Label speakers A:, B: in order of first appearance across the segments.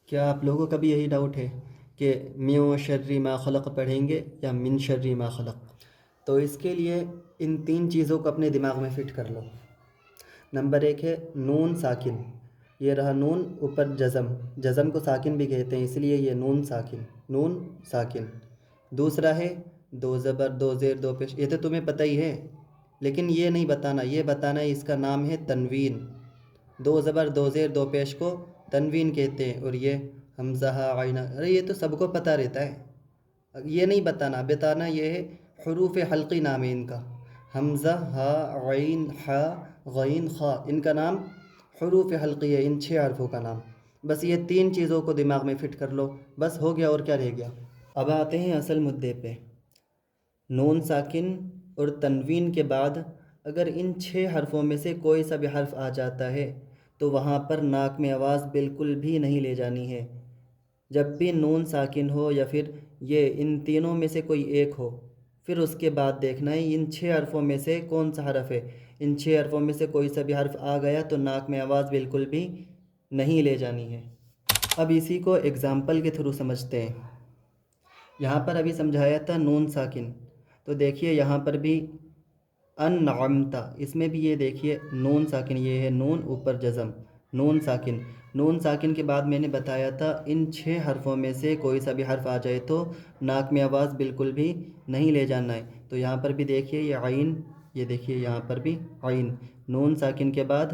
A: کیا آپ لوگوں کا بھی یہی ڈاؤٹ ہے کہ میوں شرری ما خلق پڑھیں گے یا من شرری ما خلق؟ تو اس کے لیے ان تین چیزوں کو اپنے دماغ میں فٹ کر لو۔ نمبر ایک ہے نون ساکن، یہ رہا نون اوپر جزم، جزم کو ساکن بھی کہتے ہیں اس لیے یہ نون ساکن، نون ساکن۔ دوسرا ہے دو زبر دو زیر دو پیش، یہ تو تمہیں پتہ ہی ہے، لیکن یہ نہیں بتانا، یہ بتانا ہے اس کا نام ہے تنوین۔ دو زبر دو زیر دو پیش کو تنوین کہتے ہیں، اور یہ حمزہ ہا عین، ارے یہ تو سب کو پتہ رہتا ہے، یہ نہیں بتانا، بتانا یہ ہے حروف حلقی نام ہے ان کا، حمزہ ہا عین حا غین خا، ان کا نام حروف حلقی ہے، ان 6 حرفوں کا نام۔ بس یہ تین چیزوں کو دماغ میں فٹ کر لو، بس ہو گیا، اور کیا رہ گیا۔ اب آتے ہیں اصل مدعے پہ۔ نون ساکن اور تنوین کے بعد اگر ان 6 حرفوں میں سے کوئی سا بھی حرف آ جاتا ہے تو وہاں پر ناک میں آواز بالکل بھی نہیں لے جانی ہے۔ جب بھی نون ساکن ہو یا پھر یہ ان تینوں میں سے کوئی ایک ہو، پھر اس کے بعد دیکھنا ہے ان 6 حرفوں میں سے کون سا حرف ہے۔ ان 6 حرفوں میں سے کوئی سا بھی حرف آ گیا تو ناک میں آواز بالکل بھی نہیں لے جانی ہے۔ اب اسی کو ایگزامپل کے تھرو سمجھتے ہیں۔ یہاں پر ابھی سمجھایا تھا نون ساکن، تو دیکھیے یہاں پر بھی انعمتا، اس میں بھی یہ دیکھیے نون ساکن، یہ ہے نون اوپر جزم، نون ساکن۔ نون ساکن کے بعد میں نے بتایا تھا ان 6 حرفوں میں سے کوئی سا بھی حرف آ جائے تو ناک میں آواز بالکل بھی نہیں لے جانا ہے۔ تو یہاں پر بھی دیکھیے یہ عین، یہ دیکھیے یہاں پر بھی عین، نون ساکن کے بعد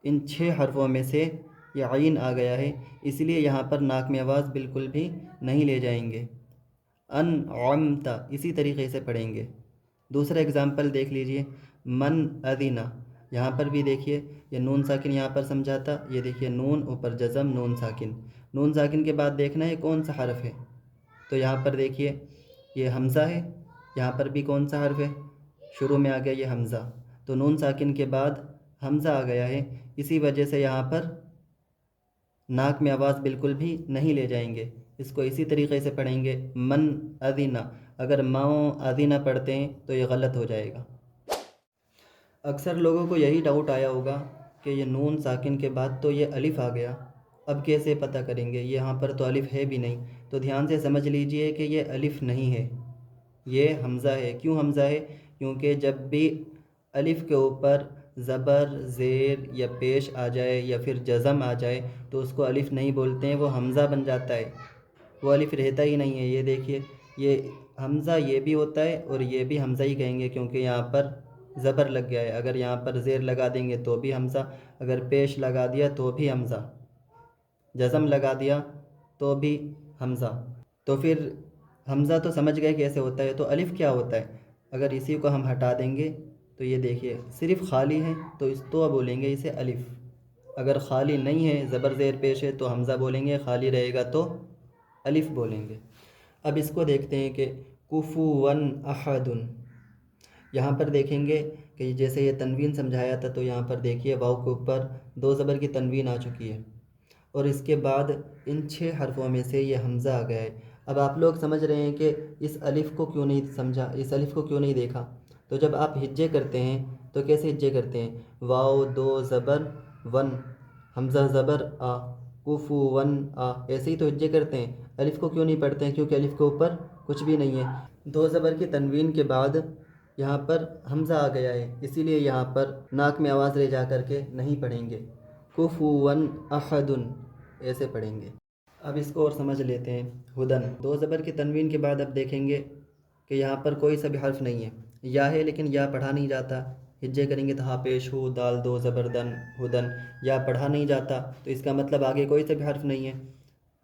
A: ان 6 حرفوں میں سے یہ عین آ گیا ہے، اس لیے یہاں پر ناک میں آواز بالکل بھی نہیں لے جائیں گے۔ انعمتا اسی طریقے سے پڑھیں گے۔ دوسرا اگزامپل دیکھ لیجئے، من ادینا، یہاں پر بھی دیکھیے یہ نون ساکن یہاں پر سمجھاتا، یہ دیکھیے نون اوپر جزم نون ساکن، نون ساکن کے بعد دیکھنا ہے کون سا حرف ہے، تو یہاں پر دیکھیے یہ حمزہ ہے، یہاں پر بھی کون سا حرف ہے، شروع میں آ گیا یہ حمزہ، تو نون ساکن کے بعد حمزہ آ گیا ہے، اسی وجہ سے یہاں پر ناک میں آواز بالکل بھی نہیں لے جائیں گے۔ اس کو اسی طریقے سے پڑھیں گے من ادینا، اگر ماؤں ادینا پڑھتے ہیں تو یہ غلط ہو جائے گا۔ اکثر لوگوں کو یہی ڈاؤٹ آیا ہوگا کہ یہ نون ساکن کے بعد تو یہ الف آ گیا، اب کیسے پتہ کریں گے، یہاں پر تو الف ہے بھی نہیں۔ تو دھیان سے سمجھ لیجئے کہ یہ الف نہیں ہے، یہ حمزہ ہے۔ کیوں حمزہ ہے؟ کیونکہ جب بھی الف کے اوپر زبر زیر یا پیش آ جائے یا پھر جزم آ جائے تو اس کو الف نہیں بولتے ہیں، وہ حمزہ بن جاتا ہے، وہ الف رہتا ہی نہیں ہے۔ یہ دیکھیے یہ حمزہ یہ بھی ہوتا ہے اور یہ بھی حمزہ ہی کہیں گے، کیونکہ یہاں پر زبر لگ گیا ہے، اگر یہاں پر زیر لگا دیں گے تو بھی حمزہ، اگر پیش لگا دیا تو بھی حمزہ، جزم لگا دیا تو بھی حمزہ۔ تو پھر حمزہ تو سمجھ گئے کیسے ہوتا ہے، تو الف کیا ہوتا ہے، اگر اسی کو ہم ہٹا دیں گے تو یہ دیکھیے صرف خالی ہے تو اس تو بولیں گے اسے الف، اگر خالی نہیں ہے زبر زیر پیش ہے تو حمزہ بولیں گے، خالی رہے گا تو الف بولیں گے۔ اب اس کو دیکھتے ہیں کہ کفواً احد، یہاں پر دیکھیں گے کہ جیسے یہ تنوین سمجھایا تھا تو یہاں پر دیکھیے واو کے اوپر 2 زبر کی تنوین آ چکی ہے، اور اس کے بعد ان 6 حرفوں میں سے یہ حمزہ آ گیا ہے۔ اب آپ لوگ سمجھ رہے ہیں کہ اس الف کو کیوں نہیں سمجھا، اس الف کو کیوں نہیں دیکھا، تو جب آپ ہجے کرتے ہیں تو کیسے ہجے کرتے ہیں، واو 2 زبر ون، حمزہ زبر آ، کفواً آ، ایسے ہی تو ہجے کرتے ہیں۔ الف کو کیوں نہیں پڑھتے ہیں، کیونکہ الف کے اوپر کچھ بھی نہیں ہے، 2 زبر کی تنوین کے بعد یہاں پر حمزہ آ گیا ہے، اسی لیے یہاں پر ناک میں آواز لے جا کر کے نہیں پڑھیں گے، کفواً احد ایسے پڑھیں گے۔ اب اس کو اور سمجھ لیتے ہیں، ہدن 2 زبر کی تنوین کے بعد اب دیکھیں گے کہ یہاں پر کوئی سا بھی حرف نہیں ہے، یا ہے لیکن یا پڑھا نہیں جاتا، ہجے کریں گے تو ہا پیش ہو دال 2 زبر دن ہدن، یا پڑھا نہیں جاتا تو اس کا مطلب آگے کوئی سا بھی حرف نہیں ہے۔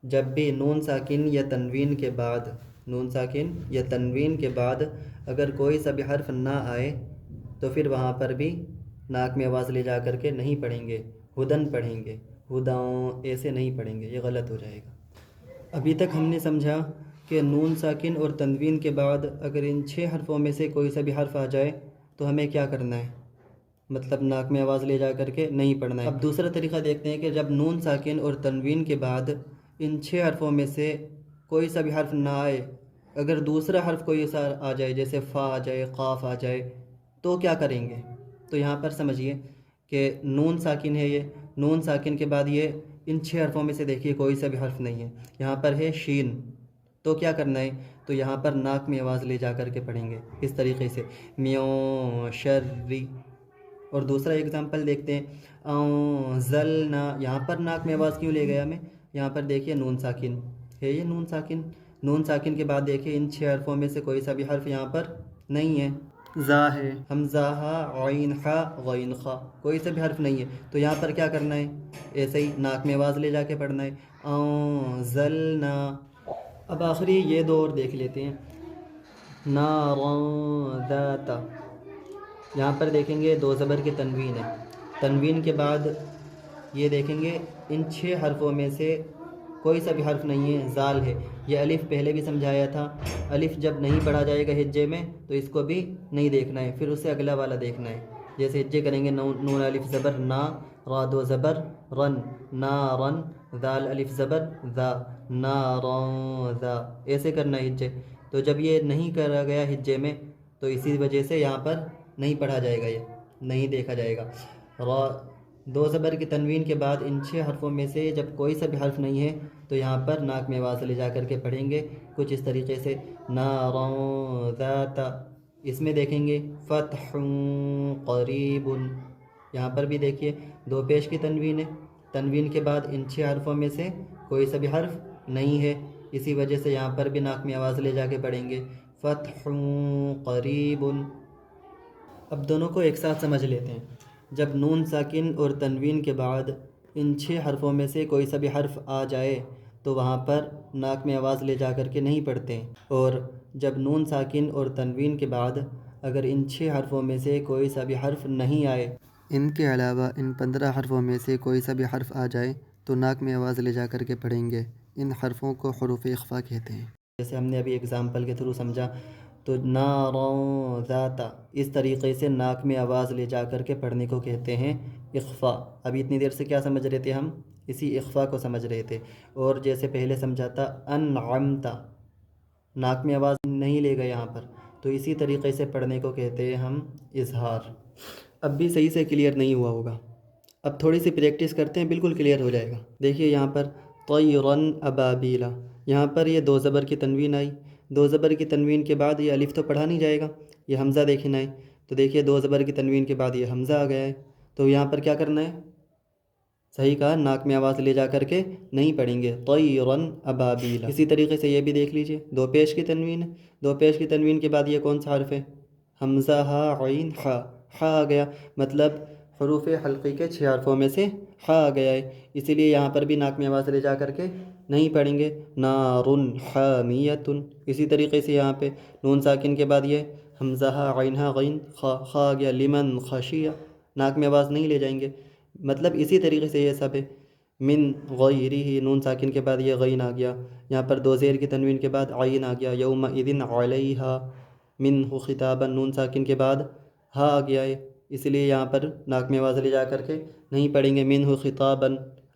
A: جب بھی نون ساکن یا تنوین کے بعد، نون ساکن یا تنوین کے بعد اگر کوئی سا بھی حرف نہ آئے تو پھر وہاں پر بھی ناک میں آواز لے جا کر کے نہیں پڑھیں گے، ہدن پڑھیں گے، ہداؤں ایسے نہیں پڑھیں گے، یہ غلط ہو جائے گا۔ ابھی تک ہم نے سمجھا کہ نون ساکن اور تنوین کے بعد اگر ان 6 حرفوں میں سے کوئی سا بھی حرف آ جائے تو ہمیں کیا کرنا ہے، مطلب ناک میں آواز لے جا کر کے نہیں پڑھنا ہے۔ اب دوسرا طریقہ دیکھتے ہیں کہ جب نون ساکن اور تنوین کے بعد ان 6 حرفوں میں سے کوئی سا بھی حرف نہ آئے، اگر دوسرا حرف کوئی ایسا آ جائے جیسے فا آ جائے، قاف آ جائے، تو کیا کریں گے، تو یہاں پر سمجھیے کہ نون ساکن ہے، یہ نون ساکن کے بعد یہ ان 6 حرفوں میں سے دیکھیے کوئی سا بھی حرف نہیں ہے، یہاں پر ہے شین، تو کیا کرنا ہے، تو یہاں پر ناک میں آواز لے جا کر کے پڑھیں گے اس طریقے سے، میوں شری۔ اور دوسرا ایگزامپل دیکھتے ہیں، انزلنا، یہاں پر ناک میں آواز کیوں لے گیا میں، یہاں پر دیکھیے نون ساکن ہے، یہ نون ساکن، نون ساکن کے بعد دیکھیے ان 6 حرفوں میں سے کوئی سا بھی حرف یہاں پر نہیں ہے، زا ہے، حمزہ ہا، عین ہا، غین خا، کوئی سا بھی حرف نہیں ہے، تو یہاں پر کیا کرنا ہے، ایسے ہی ناک میں آواز لے جا کے پڑھنا ہے، انزلنا۔ اب آخری یہ دو اور دیکھ لیتے ہیں، نارا ذات، یہاں پر دیکھیں گے دو زبر کی تنوین ہے، تنوین کے بعد یہ دیکھیں گے ان 6 حرفوں میں سے کوئی سا بھی حرف نہیں ہے، زال ہے، یہ الف پہلے بھی سمجھایا تھا، الف جب نہیں پڑھا جائے گا ہجے میں تو اس کو بھی نہیں دیکھنا ہے، پھر اس سے اگلا والا دیکھنا ہے، جیسے ہجے کریں گے نون الف زبر نا، را دو زبر رن، نارن، دال الف زبر ذا، نارا ذا، ایسے کرنا ہے ہجے، تو جب یہ نہیں کرا گیا ہجے میں تو اسی وجہ سے یہاں پر نہیں پڑھا جائے گا، یہ نہیں دیکھا جائے گا۔ را دو زبر کی تنوین کے بعد ان 6 حرفوں میں سے جب کوئی سا بھی حرف نہیں ہے تو یہاں پر ناک میں آواز لے جا کر کے پڑھیں گے کچھ اس طریقے سے، نارا ذات۔ اس میں دیکھیں گے فتح قریب، یہاں پر بھی دیکھیے دو پیش کی تنوین ہے، تنوین کے بعد ان 6 حرفوں میں سے کوئی سا بھی حرف نہیں ہے، اسی وجہ سے یہاں پر بھی ناک میں آواز لے جا کے پڑھیں گے، فتح قریب۔ اب دونوں کو ایک ساتھ سمجھ لیتے ہیں، جب نون ساکن اور تنوین کے بعد ان 6 حرفوں میں سے کوئی سا بھی حرف آ جائے تو وہاں پر ناک میں آواز لے جا کر کے نہیں پڑھتے ہیں، اور جب نون ساکن اور تنوین کے بعد اگر ان 6 حرفوں میں سے کوئی سا بھی حرف نہیں آئے، ان کے علاوہ ان 15 حرفوں میں سے کوئی سا بھی حرف آ جائے تو ناک میں آواز لے جا کر کے پڑھیں گے، ان حرفوں کو حروف اخفا کہتے ہیں، جیسے ہم نے ابھی اگزامپل کے تھرو سمجھا، تو نارا ذات، اس طریقے سے ناک میں آواز لے جا کر کے پڑھنے کو کہتے ہیں اخفا۔ ابھی اتنی دیر سے کیا سمجھ رہے تھے ہم، اسی اخفا کو سمجھ رہے تھے، اور جیسے پہلے سمجھا تھا انعمت، ناک میں آواز نہیں لے گا یہاں پر، تو اسی طریقے سے پڑھنے کو کہتے ہیں ہم اظہار۔ اب بھی صحیح سے کلیئر نہیں ہوا ہوگا، اب تھوڑی سی پریکٹس کرتے ہیں، بالکل کلیئر ہو جائے گا۔ دیکھیے یہاں پر طیرن ابابیلا، یہاں پر یہ دو زبر کی تنوین آئی، دو زبر کی تنوین کے بعد یہ الف تو پڑھا نہیں جائے گا، یہ حمزہ دیکھنا ہے، تو دیکھیے دو زبر کی تنوین کے بعد یہ حمزہ آ گیا ہے، تو یہاں پر کیا کرنا ہے، صحیح کہا، ناک میں آواز لے جا کر کے نہیں پڑھیں گے، طیرن ابابیلا۔ اسی طریقے سے یہ بھی دیکھ لیجئے، دو پیش کی تنوین ہے، دو پیش کی تنوین کے بعد یہ کون سا حرف ہے، حمزہ ہا، عین ہا، ہا آ گیا، مطلب حروف حلقی کے 6 حرفوں میں سے ہا آ گیا ہے، اسی لیے یہاں پر بھی ناک میں آواز لے جا کر کے نہیں پڑھیں گے، نارن حامیتن۔ اسی طریقے سے یہاں پہ نون ساکن کے بعد یہ حمزہ ہا، عین ہا، غین خا، خا آ گیا، لمن خشیہ، ناک میں آواز نہیں لے جائیں گے، مطلب اسی طریقے سے یہ سب ہے، من غیرہ، نون ساکن کے بعد یہ غین آ گیا، یہاں پر دو زیر کی تنوین کے بعد عین آ گیا، یومئذ علیہا، منہ خطابا، نون ساکن کے بعد ہا آ گیا ہے، اس لیے یہاں پر ناک میں آواز لے جا کر کے نہیں پڑھیں گے، منہ خطابا۔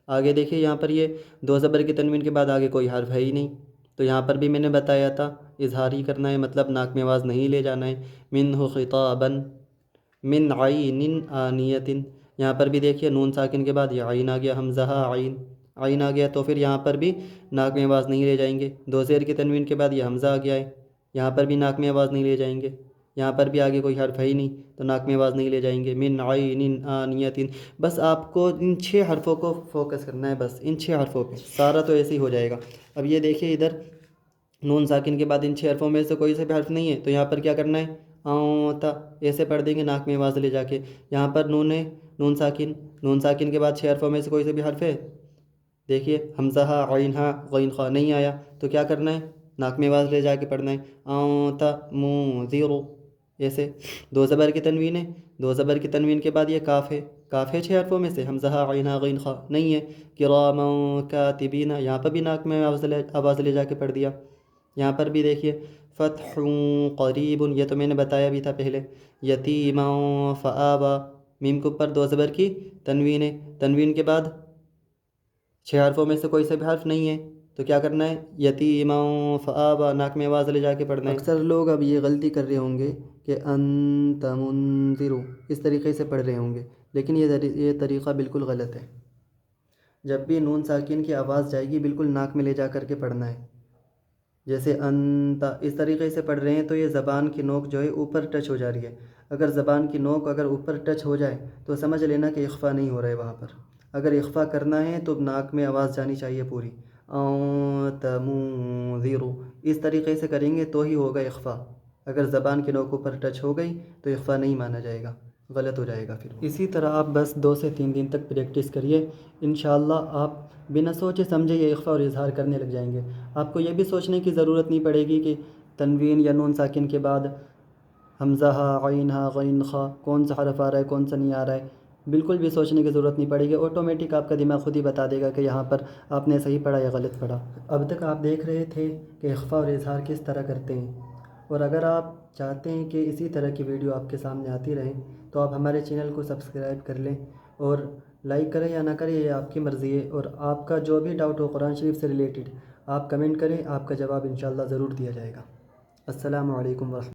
A: آگے دیکھیے یہاں پر یہ دو زبر کی تنوین کے بعد آگے کوئی حرف ہے ہی نہیں، تو یہاں پر بھی میں نے بتایا تھا اظہار ہی کرنا ہے، مطلب ناک میں آواز نہیں لے جانا ہے، منہ خطابا، من عین آنیۃ، یہاں پر بھی دیکھیے نون ساکن کے بعد یہ عین آ گیا، حمزہ عین، عین آ گیا، تو پھر یہاں پر بھی ناک میں آواز نہیں لے جائیں گے، دو زیر کی تنوین کے بعد یہ حمزہ آ گیا ہے، یہاں پر بھی ناک میں آواز نہیں لے جائیں گے، یہاں پر بھی آگے کوئی حرف ہے ہی نہیں تو ناک میں آواز نہیں لے جائیں گے، من عین آنیۃ۔ بس آپ کو ان 6 حرفوں کو فوکس کرنا ہے، بس ان 6 حرفوں پہ، سارا تو ایسے ہی ہو جائے گا۔ اب یہ دیکھیے ادھر نون ساکن کے بعد ان 6 حرفوں میں سے کوئی سے بھی حرف نہیں ہے تو یہاں پر کیا کرنا ہے، تا، ایسے پڑھ دیں گے ناک میں آواز لے جا کے، یہاں پر نون ہے، نون ساکن، نون ساکن کے بعد 6 حرفوں میں سے کوئی سے بھی حرف ہے، دیکھیے حمزہ ہا، عین ہا، غین خا نہیں آیا تو کیا کرنا ہے، ناک میں آواز لے جا کے پڑھنا ہے، تا منذر، ایسے دو زبر کی تنوین ہے، دو زبر کی تنوین کے بعد یہ کاف ہے، کاف ہے 6 حرفوں میں سے، حمزہ ہا، عین ہا، غین خا نہیں ہے، کراما کاتبین، یہاں پر بھی ناک میں آواز لے جا کے پڑھ دیا، یہاں پر بھی دیکھیے فتح قریب، یہ تو میں نے بتایا بھی تھا پہلے، یتیما فآوا، میم کے اوپر دو زبر کی تنوین ہے، تنوین کے بعد 6 حرفوں میں سے کوئی سے بھی حرف نہیں ہے تو کیا کرنا ہے، یتیما فآوا، ناک میں آواز لے جا کے پڑھنا ہے۔ اکثر لوگ اب یہ غلطی کر رہے ہوں گے کہ انت منذر، اس طریقے سے پڑھ رہے ہوں گے، لیکن یہ طریقہ بالکل غلط ہے، جب بھی نون ساکن کی آواز جائے گی بالکل ناک میں لے جا کر کے پڑھنا ہے، جیسے انتا اس طریقے سے پڑھ رہے ہیں تو یہ زبان کی نوک جو ہے اوپر ٹچ ہو جا رہی ہے۔ اگر زبان کی نوک اگر اوپر ٹچ ہو جائے تو سمجھ لینا کہ اخفا نہیں ہو رہا ہے وہاں پر۔ اگر اخفا کرنا ہے تو ناک میں آواز جانی چاہیے پوری، تمونذر، اس طریقے سے کریں گے تو ہی ہوگا اخفا۔ اگر زبان کی نوک اوپر ٹچ ہو گئی تو اخفا نہیں مانا جائے گا، غلط ہو جائے گا پھر۔ اسی طرح آپ بس 2 سے 3 دن تک پریکٹس کریے، انشاءاللہ آپ بنا سوچے سمجھے یہ اخفا اور اظہار کرنے لگ جائیں گے۔ آپ کو یہ بھی سوچنے کی ضرورت نہیں پڑے گی کہ تنوین یا نون ساکن کے بعد حمزہ ہا، غین ہا، غین خا، کون سا حرف آ رہا ہے کون سا نہیں آ رہا ہے، بالکل بھی سوچنے کی ضرورت نہیں پڑے گی، آٹومیٹک آپ کا دماغ خود ہی بتا دے گا کہ یہاں پر آپ نے صحیح پڑھا یا غلط پڑھا۔ اب تک آپ دیکھ رہے تھے کہ اخفا اور اظہار کس طرح کرتے ہیں، اور اگر آپ چاہتے ہیں کہ اسی طرح کی ویڈیو آپ کے سامنے آتی رہیں تو آپ ہمارے چینل کو سبسکرائب کر لیں، اور لائک کریں یا نہ کریں یہ آپ کی مرضی ہے، اور آپ کا جو بھی ڈاؤٹ ہو قرآن شریف سے ریلیٹڈ آپ کمنٹ کریں، آپ کا جواب انشاءاللہ ضرور دیا جائے گا۔ السلام علیکم ورحمۃ اللہ۔